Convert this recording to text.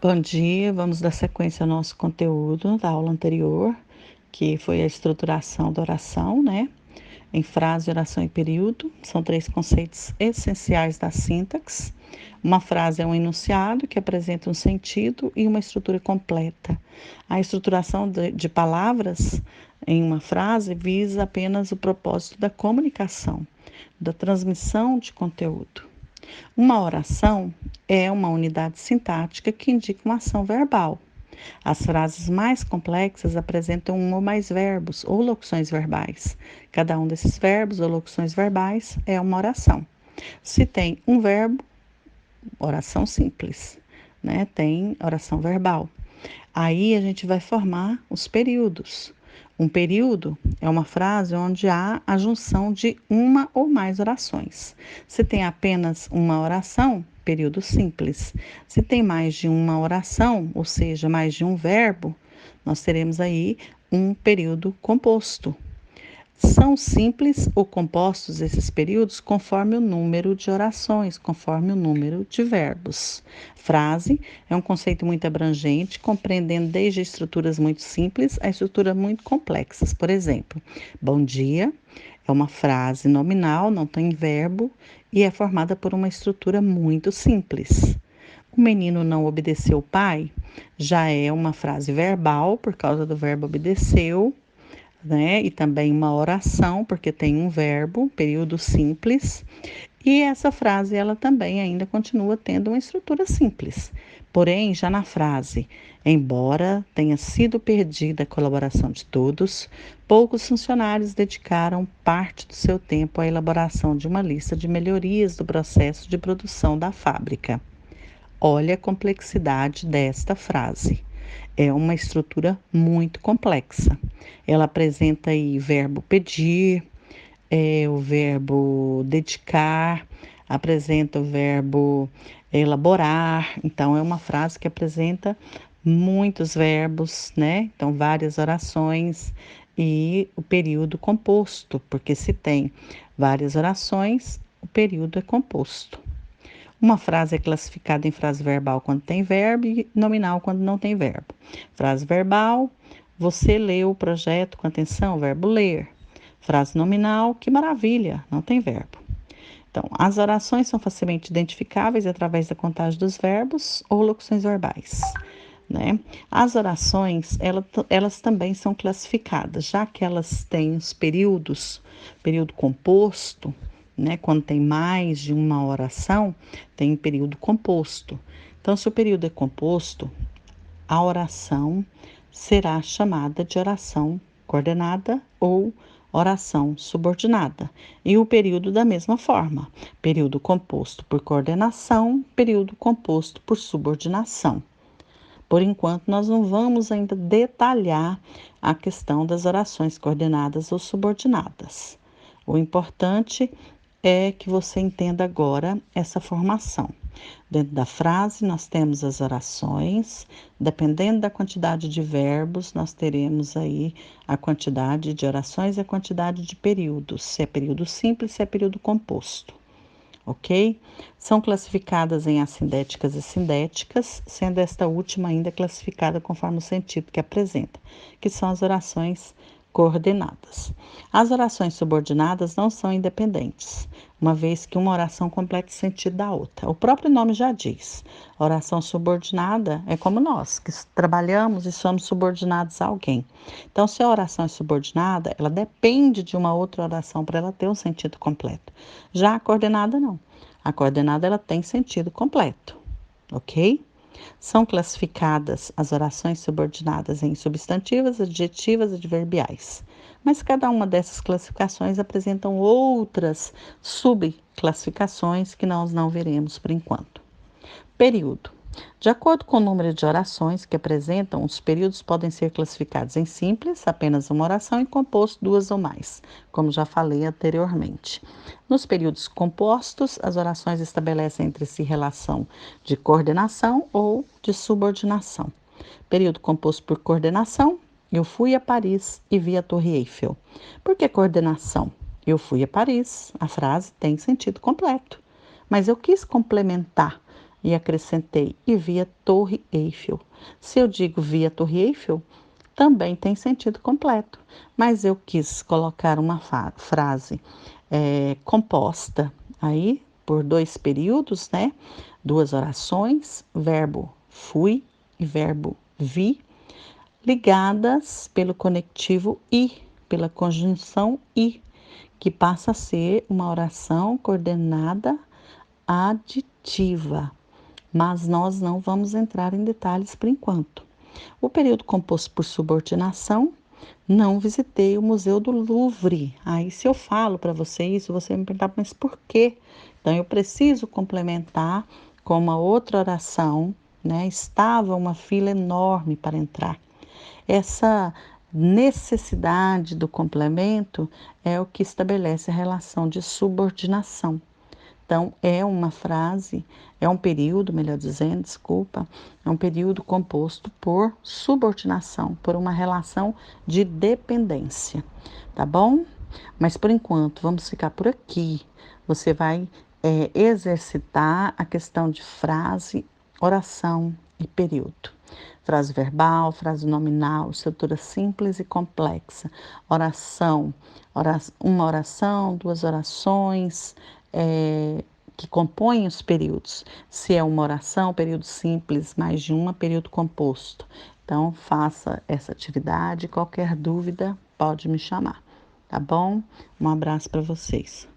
Bom dia, vamos dar sequência ao nosso conteúdo da aula anterior, que foi a estruturação da oração, né? Em frase, oração e período. São três conceitos essenciais da sintaxe. Uma frase é um enunciado que apresenta um sentido e uma estrutura completa. A estruturação de palavras em uma frase visa apenas o propósito da comunicação, da transmissão de conteúdo. Uma oração é uma unidade sintática que indica uma ação verbal. As frases mais complexas apresentam um ou mais verbos ou locuções verbais. Cada um desses verbos ou locuções verbais é uma oração. Se tem um verbo, oração simples, né? Tem oração verbal. Aí a gente vai formar os períodos. Um período é uma frase onde há a junção de uma ou mais orações. Se tem apenas uma oração, período simples. Se tem mais de uma oração, ou seja, mais de um verbo, nós teremos aí um período composto. São simples ou compostos esses períodos conforme o número de orações, conforme o número de verbos. Frase é um conceito muito abrangente, compreendendo desde estruturas muito simples a estruturas muito complexas. Por exemplo, bom dia é uma frase nominal, não tem verbo e é formada por uma estrutura muito simples. O menino não obedeceu o pai já é uma frase verbal, por causa do verbo obedeceu, né? E também uma oração, porque tem um verbo, período simples. E essa frase, ela também ainda continua tendo uma estrutura simples. Porém, já na frase, embora tenha sido perdida a colaboração de todos, poucos funcionários dedicaram parte do seu tempo à elaboração de uma lista de melhorias do processo de produção da fábrica. Olha a complexidade desta frase. É uma estrutura muito complexa. Ela apresenta aí verbo pedir, o verbo dedicar, apresenta o verbo elaborar. Então, é uma frase que apresenta muitos verbos, né? Então, várias orações e o período composto, porque se tem várias orações, o período é composto. Uma frase é classificada em frase verbal quando tem verbo e nominal quando não tem verbo. Frase verbal, você leu o projeto com atenção, verbo ler. Frase nominal, que maravilha, não tem verbo. Então, as orações são facilmente identificáveis através da contagem dos verbos ou locuções verbais, né? As orações, elas também são classificadas, já que elas têm os períodos, período composto, né? Quando tem mais de uma oração, tem período composto. Então, se o período é composto, a oração será chamada de oração coordenada ou oração subordinada. E o período da mesma forma: período composto por coordenação, período composto por subordinação. Por enquanto, nós não vamos ainda detalhar a questão das orações coordenadas ou subordinadas. O importante é que você entenda agora essa formação. Dentro da frase, nós temos as orações, dependendo da quantidade de verbos, nós teremos aí a quantidade de orações e a quantidade de períodos, se é período simples, se é período composto. Ok? São classificadas em assindéticas e sindéticas, sendo esta última ainda classificada conforme o sentido que apresenta, que são as orações coordenadas. As orações subordinadas não são independentes, uma vez que uma oração completa o sentido da outra. O próprio nome já diz. A oração subordinada é como nós, que trabalhamos e somos subordinados a alguém. Então, se a oração é subordinada, ela depende de uma outra oração para ela ter um sentido completo. Já a coordenada, não. A coordenada, ela tem sentido completo, ok? São classificadas as orações subordinadas em substantivas, adjetivas e adverbiais. Mas cada uma dessas classificações apresentam outras subclassificações que nós não veremos por enquanto. Período. De acordo com o número de orações que apresentam, os períodos podem ser classificados em simples, apenas uma oração, e composto, duas ou mais, como já falei anteriormente. Nos períodos compostos, as orações estabelecem entre si relação de coordenação ou de subordinação. Período composto por coordenação: eu fui a Paris e vi a Torre Eiffel. Por que coordenação? Eu fui a Paris. A frase tem sentido completo, mas eu quis complementar e acrescentei e vi a Torre Eiffel. Se eu digo vi a Torre Eiffel, também tem sentido completo, mas eu quis colocar uma frase composta aí por dois períodos, né? Duas orações, verbo fui e verbo vi, ligadas pelo conectivo e, pela conjunção e, que passa a ser uma oração coordenada aditiva. Mas nós não vamos entrar em detalhes por enquanto. O período composto por subordinação, não visitei o Museu do Louvre. Aí, se eu falo para você isso, você vai me perguntar, mas por quê? Então, eu preciso complementar com uma outra oração, né? Estava uma fila enorme para entrar. Essa necessidade do complemento é o que estabelece a relação de subordinação. Então, é uma frase, é um período, melhor dizendo, desculpa, é um período composto por subordinação, por uma relação de dependência, tá bom? Mas por enquanto, vamos ficar por aqui. Você vai exercitar a questão de frase, oração e período. Frase verbal, frase nominal, estrutura simples e complexa. Oração, uma oração, duas orações, que compõem os períodos. Se é uma oração, período simples, mais de uma, período composto. Então, faça essa atividade. Qualquer dúvida, pode me chamar, tá bom? Um abraço para vocês.